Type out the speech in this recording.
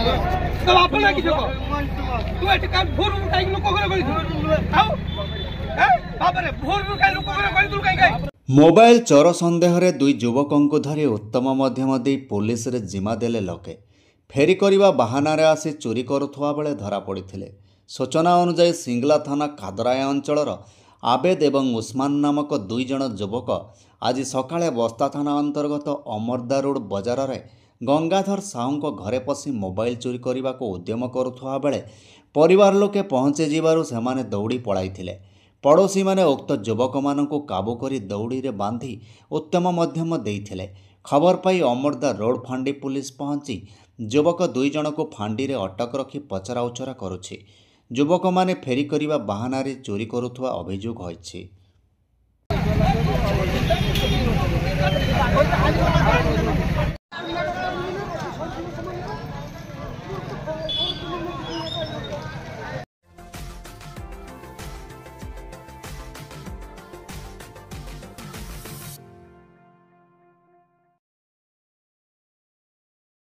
तो बाप ना किछो तू एट का भोर काई लोक करे करी आउ बाप रे भोर काई लोक करे करी तू काई मोबाइल चोर संदेह रे दुई युवकों को धरी उत्तम मध्यम दे पुलिस रे जिम्मा देले लोके फेरी करने बाहाना रे आसी चोरी करुवा बेले धरा पड़ते। सूचना अनुसार सिंगला थाना कादराया अंचलर आबेद एवं उस्मान नामक दुई जन युवक आज सकाळे बस्ता थाना अंतर्गत अमरदा रोड बजार रे गंगाधर साहू घरे पशि मोबाइल चोरी करने को उद्यम करुवा बेले परिवार लोके पहुंचे जीवारु सेमाने दौड़ी पड़ाइथिले। पड़ोशी माने उक्त युवक मानकु काबू करी दौड़ी रे बांधी उत्तम मध्यम देइथिले। खबर पाई अमरदा रोड फांडी पुलिस पहुंची युवक दुई जन को फांडी रे अटक रखी पचरा उचरा करुछि। युवक माने फेरी करिबा बाहाना रे चोरी करुथुवा अभियोग होइछि।